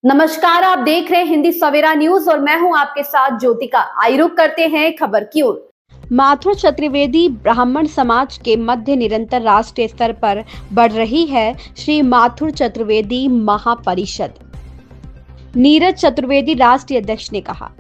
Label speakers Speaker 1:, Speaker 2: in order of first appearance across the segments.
Speaker 1: नमस्कार, आप देख रहे हैं हिंदी सवेरा न्यूज और मैं हूं आपके साथ ज्योतिका। आइए रुक करते हैं खबर की ओर। माथुर चतुर्वेदी ब्राह्मण समाज के मध्य निरंतर राष्ट्रीय स्तर पर बढ़ रही है श्री माथुर चतुर्वेदी महापरिषद। नीरज चतुर्वेदी राष्ट्रीय अध्यक्ष ने कहा,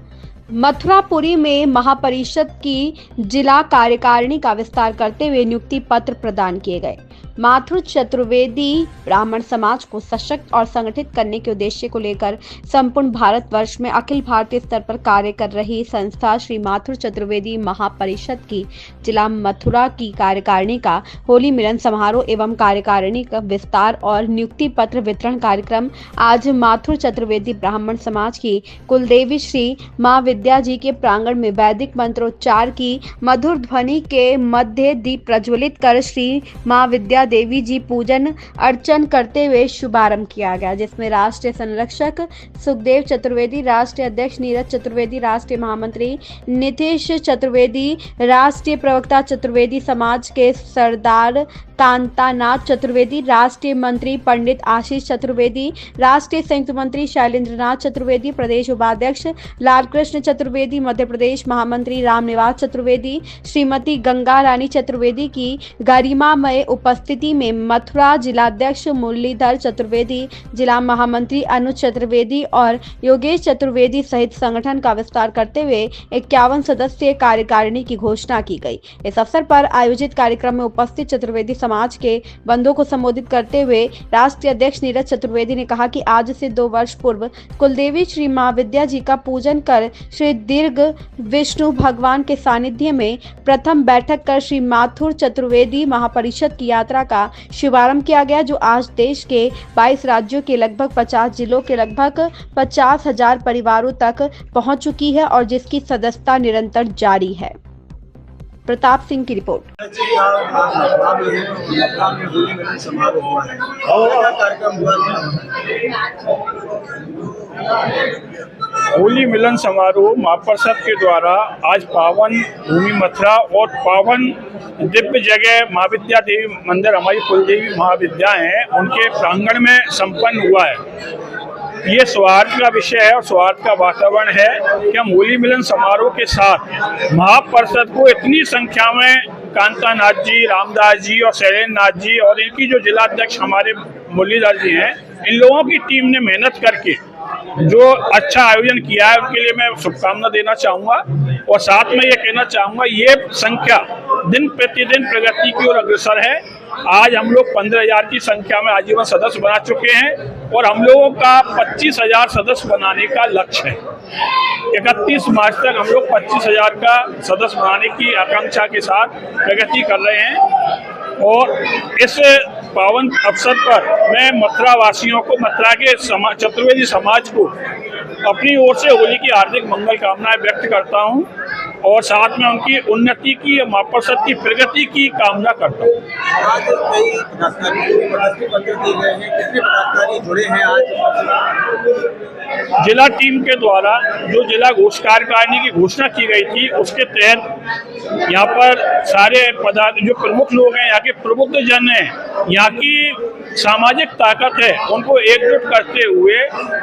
Speaker 1: मथुरापुरी में महापरिषद की जिला कार्यकारिणी का विस्तार करते हुए नियुक्ति पत्र प्रदान किए गए। माथुर चतुर्वेदी ब्राह्मण समाज को सशक्त और संगठित करने के उद्देश्य को लेकर संपूर्ण भारतवर्ष में अखिल भारतीय स्तर पर कार्य कर रही संस्था श्री माथुर चतुर्वेदी महापरिषद की जिला मथुरा की कार्यकारिणी का होली मिलन समारोह एवं कार्यकारिणी का विस्तार और नियुक्ति पत्र वितरण कार्यक्रम आज माथुर चतुर्वेदी ब्राह्मण समाज की कुलदेवी श्री मां विद्या जी के प्रांगण में वैदिक मंत्रोच्चार की मधुर ध्वनि के मध्य दीप प्रज्वलित कर श्री मां विद्या देवी जी पूजन अर्चन करते हुए शुभारंभ किया गया, जिसमें राष्ट्रीय संरक्षक सुखदेव चतुर्वेदी, राष्ट्रीय अध्यक्ष नीरज चतुर्वेदी, राष्ट्रीय महामंत्री नीतीश चतुर्वेदी, राष्ट्रीय प्रवक्ता चतुर्वेदी समाज के सरदार कांतानाथ चतुर्वेदी, राष्ट्रीय मंत्री पंडित आशीष चतुर्वेदी, राष्ट्रीय संयुक्त मंत्री शैलेंद्रनाथ चतुर्वेदी, प्रदेश उपाध्यक्ष लालकृष्ण चतुर्वेदी, मध्य प्रदेश महामंत्री रामनिवास चतुर्वेदी, श्रीमती गंगा रानी चतुर्वेदी की गरिमामय उपस्थिति में मथुरा जिलाध्यक्ष मुरलीधर चतुर्वेदी, जिला महामंत्री अनुज चतुर्वेदी और योगेश चतुर्वेदी सहित संगठन का विस्तार करते हुए 51 सदस्यीय कार्यकारिणी की घोषणा की गई। इस अवसर पर आयोजित कार्यक्रम में उपस्थित चतुर्वेदी समाज के बंधुओं को संबोधित करते हुए राष्ट्रीय अध्यक्ष नीरज चतुर्वेदी ने कहा कि आज से 2 वर्ष पूर्व कुलदेवी श्री मां विद्या जी का पूजन कर श्री दीर्घ विष्णु भगवान के सानिध्य में प्रथम बैठक कर श्री माथुर चतुर्वेदी महापरिषद की यात्रा का शुभारंभ किया गया, जो आज देश के 22 राज्यों के लगभग 50 जिलों के लगभग 50,000 परिवारों तक पहुंच चुकी है और जिसकी सदस्यता निरंतर जारी है। प्रताप सिंह की रिपोर्ट।
Speaker 2: होली मिलन समारोह महापरिषद के द्वारा आज पावन भूमि मथुरा और पावन दिव्य जगह मां विद्या देवी मंदिर, हमारी कुलदेवी महाविद्या हैं, उनके प्रांगण में संपन्न हुआ है। ये सौहार्द का विषय है और सौहार्द का वातावरण है कि हम होली मिलन समारोह के साथ महापरिषद को इतनी संख्या में कांतानाथ जी, रामदास जी और शैलेंद्रनाथ जी और इनकी जो जिलाध्यक्ष हमारे मुरलीधर जी हैं, इन लोगों की टीम ने मेहनत करके जो अच्छा आयोजन किया है उनके लिए मैं शुभकामना देना चाहूँगा। और साथ में ये कहना चाहूँगा, ये संख्या दिन प्रतिदिन प्रगति की ओर अग्रसर है। आज हम लोग 15,000 की संख्या में आजीवन सदस्य बना चुके हैं और हम लोगों का 25,000 सदस्य बनाने का लक्ष्य है। 31 मार्च तक हम लोग 25,000 का सदस्य बनाने की आकांक्षा के साथ प्रगति कर रहे हैं। और इस पावन अवसर पर मैं मथुरा वासियों को, मथुरा के चतुर्वेदी समाज को अपनी ओर से होली की हार्दिक मंगल कामनाएं व्यक्त करता हूं और साथ में उनकी उन्नति की, महापरिषद की प्रगति की कामना करता हूं।
Speaker 3: आज कई पदाधिकारी पत्र दिए गए हैं, कितने पदाधिकारी जुड़े हैं आज?
Speaker 2: जिला टीम के द्वारा जो जिला कार्यकारिणी की घोषणा की गई थी, उसके तहत यहाँ पर सारे जो प्रमुख लोग हैं, यहाँ के प्रबुद्ध जन हैं, यहाँ की सामाजिक ताकत है, उनको एकजुट करते हुए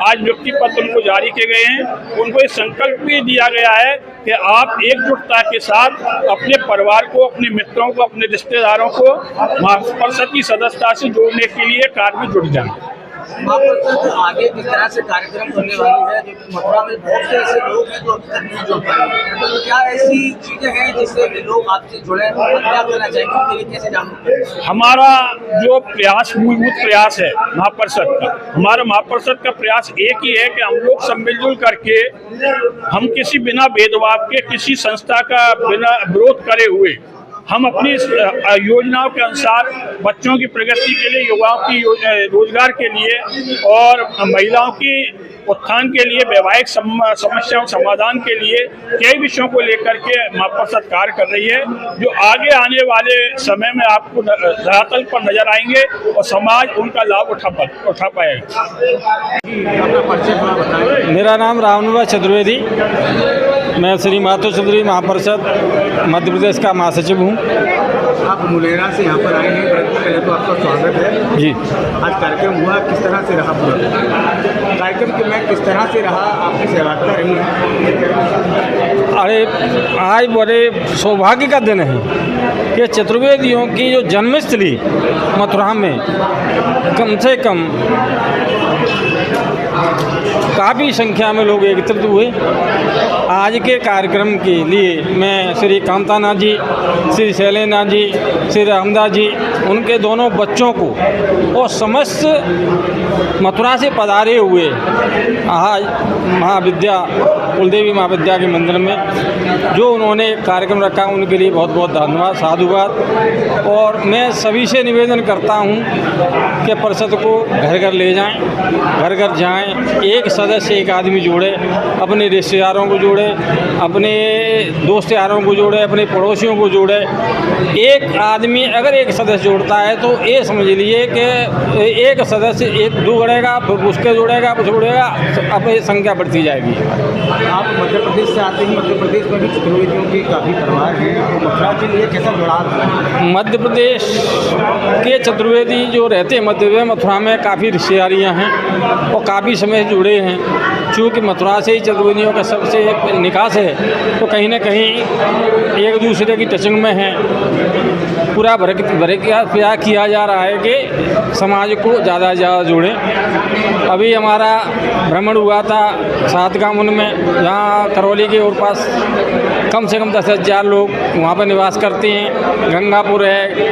Speaker 2: आज नियुक्ति पत्र उनको जारी किए गए हैं। उनको एक संकल्प भी दिया गया है कि आप एकजुटता के साथ अपने परिवार को, अपने मित्रों को, अपने रिश्तेदारों को महापरिषद की सदस्यता से जोड़ने के लिए कार्य में जुट जाएं।
Speaker 3: महापरिषद आगे किस तरह से कार्यक्रम करने वाली है? जो मथुरा में बहुत से ऐसे लोग हैं जो नहीं जुड़ पाए, तो क्या ऐसी चीजें हैं जिससे लोग आपसे जुड़े? क्या करना चाहिए, कैसे जागरूक?
Speaker 2: हमारा जो प्रयास, मूलभूत प्रयास है महापरिषद का, हमारा महापरिषद का प्रयास एक ही है कि हम लोग सब मिलजुल करके, हम किसी बिना भेदभाव के, किसी संस्था का बिना विरोध करे हुए, हम अपनी योजनाओं के अनुसार बच्चों की प्रगति के लिए, युवाओं की रोजगार के लिए और महिलाओं की उत्थान के लिए, वैवाहिक समस्याओं समाधान के लिए कई विषयों को लेकर के महापरिषद कार्य कर रही है, जो आगे आने वाले समय में आपको धरातल पर नजर आएंगे और समाज उनका लाभ उठा पाएगा।
Speaker 4: मेरा नाम रामनिवास चतुर्वेदी, मैं श्री माथुर चतुर्वेदी महापरिषद मध्य प्रदेश का महासचिव हूँ।
Speaker 3: आप मुलेरा से यहाँ पर आए हैं, पहले तो आपका स्वागत है
Speaker 4: जी।
Speaker 3: आज कार्यक्रम हुआ, किस तरह से रहा पूरा? कार्यक्रम में किस तरह से रहा, आपकी सहभागिता रही है?
Speaker 4: अरे आज बड़े सौभाग्य का दिन है कि चतुर्वेदियों की जो जन्मस्थली मथुरा में कम से कम काफ़ी संख्या में लोग एकत्रित हुए। आज के कार्यक्रम के लिए मैं श्री कांतानाथ जी, श्री शैलेंद्रनाथ जी, श्री रामदास जी, उनके दोनों बच्चों को और समस्त मथुरा से पधारे हुए आज महाविद्या कुलदेवी महाविद्या के मंदिर में जो उन्होंने कार्यक्रम रखा, उनके लिए बहुत बहुत धन्यवाद, साधुवाद। और मैं सभी से निवेदन करता हूं कि परिषद को घर घर ले जाएं, घर घर जाएं, एक सदस्य एक आदमी जोड़े, अपने रिश्तेदारों को जोड़े, अपने दोस्त यारों को जोड़े, अपने पड़ोसियों को जोड़े। एक आदमी अगर एक सदस्य जोड़ता है तो ये समझ लिए कि एक सदस्य एक दो जोड़ेगा, फिर उसके जोड़ेगा, फिर जोड़ेगा, अपनी संख्या बढ़ती जाएगी।
Speaker 3: आप मध्य प्रदेश से आते हैं, मध्य प्रदेश में भी चतुर्वेदियों के काफ़ी परिवार हैं, तो मथुरा के लिए कैसा जुड़ाव है?
Speaker 4: मध्य प्रदेश के चतुर्वेदी जो रहते हैं मध्य प्रदेश मथुरा में काफ़ी रिश्तेदारियाँ हैं और काफ़ी समय से जुड़े हैं। चूँकि मथुरा से ही चतुर्वेदियों का सबसे निकास है तो कहीं ना कहीं एक दूसरे की टचिंग में है। पूरा प्रयास किया जा रहा है कि समाज को ज़्यादा से ज़्यादा जोड़ें। अभी हमारा भ्रमण हुआ था 7 गाँव में, जहाँ करौली के और पास कम से कम 10,000 लोग वहाँ पर निवास करते हैं। गंगापुर है,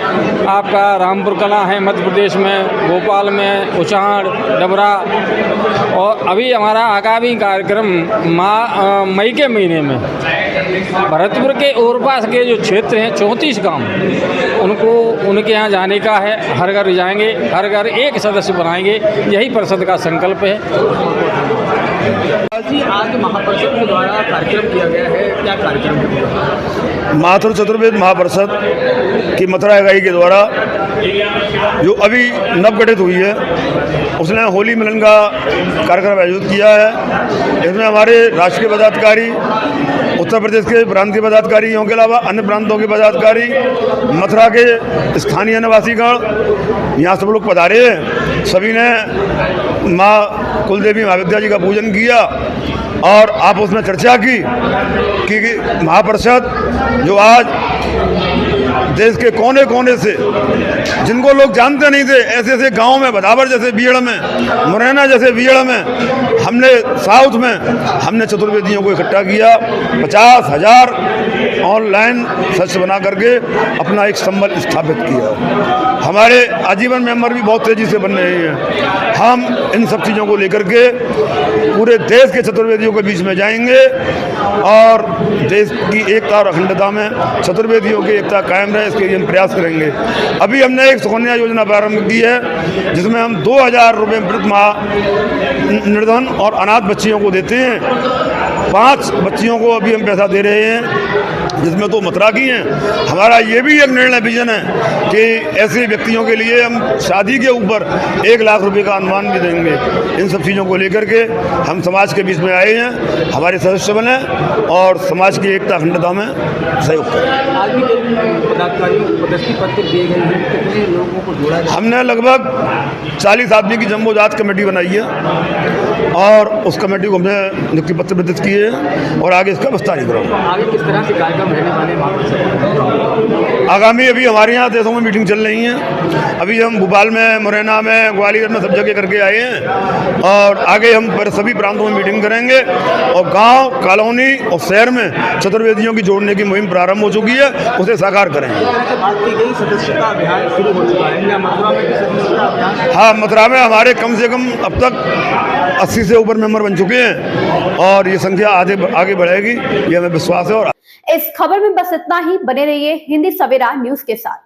Speaker 4: आपका रामपुर कला है मध्य प्रदेश में, भोपाल में, उचाड़, डबरा। और अभी हमारा आगामी कार्यक्रम मई के महीने में भरतपुर के और पास के जो क्षेत्र हैं 34 गाँव, उनको उनके यहाँ जाने का है। हर घर जाएंगे, हर घर एक सदस्य बनाएंगे, यही परिषद का संकल्प है।
Speaker 3: जी, आज महापरिषद के द्वारा कार्यक्रम किया गया है, क्या कार्यक्रम है?
Speaker 5: माथुर चतुर्वेद महापरिषद की मथुरा इकाई के द्वारा जो अभी नवगठित हुई है, उसने होली मिलन का कार्यक्रम आयोजित किया है। इसमें हमारे राष्ट्रीय पदाधिकारी, उत्तर प्रदेश के प्रांतीय पदाधिकारियों के अलावा अन्य प्रांतों के पदाधिकारी, मथुरा के स्थानीय निवासीगण यहाँ सब लोग पधारे हैं। सभी ने माँ कुलदेवी महाविद्या जी का पूजन किया और आपस में चर्चा की कि महापरिषद जो आज देश के कोने कोने से, जिनको लोग जानते नहीं थे, ऐसे ऐसे गांव में, बदावर जैसे बीड़ में, मुरैना जैसे बीड़ में, हमने साउथ में हमने चतुर्वेदियों को इकट्ठा किया। 50,000 ऑनलाइन सदस्य बना करके अपना एक संबल स्थापित किया। हमारे आजीवन मेंबर भी बहुत तेज़ी से बन रहे हैं। हम इन सब चीज़ों को लेकर के पूरे देश के चतुर्वेदियों के बीच में जाएंगे और देश की एकता और अखंडता में चतुर्वेदियों की एकता कायम रहे, इसके लिए हम प्रयास करेंगे। अभी हमने एक सुकन्या योजना प्रारंभ की है, जिसमें हम 2,000 रुपये प्रति माह निर्धन और अनाथ बच्चियों को देते हैं। 5 बच्चियों को अभी हम पैसा दे रहे हैं, जिसमें 2 मथुरा की हैं। हमारा ये भी एक निर्णय विजन है कि ऐसे व्यक्तियों के लिए हम शादी के ऊपर 1 लाख रुपए का अनुमान भी देंगे। इन सब चीज़ों को लेकर के हम समाज के बीच में आए हैं, हमारे सदस्य बने और समाज की एकता अखंडता में सहयोग करें।
Speaker 3: आज भी पदाधिकारियों को पदस्थी पत्र दिए गए हैं, कितने लोगों को जोड़ा गया?
Speaker 5: हमने लगभग 40 आदमी की जम्बो जांच कमेटी बनाई है और उस कमेटी को हमने नियुक्ति पत्र वितरित किए हैं और आगे इसका विस्तार करेंगे।
Speaker 3: आगे किस तरह से कार्यक्रम रहने वाले महापरिषद?
Speaker 5: आगामी अभी हमारे यहाँ देशों में मीटिंग चल रही हैं। अभी हम भोपाल में, मुरैना में, ग्वालियर में सब जगह करके आए हैं और आगे हम सभी प्रांतों में मीटिंग करेंगे और गांव, कॉलोनी और शहर में चतुर्वेदियों की जोड़ने की मुहिम प्रारंभ हो चुकी है, उसे साकार करेंगे।
Speaker 3: बात की गई सदस्यता अभियान शुरू हो चुका है, मथुरा में भी सदस्यता अभियान?
Speaker 5: हाँ, मथुरा में हमारे कम से कम अब तक 80 से ऊपर मेंबर बन चुके हैं और ये संख्या आगे बढ़ेगी, ये हमें विश्वास है। और
Speaker 1: इस खबर में बस इतना ही। बने रहिए हिंदी सवेरा न्यूज के साथ।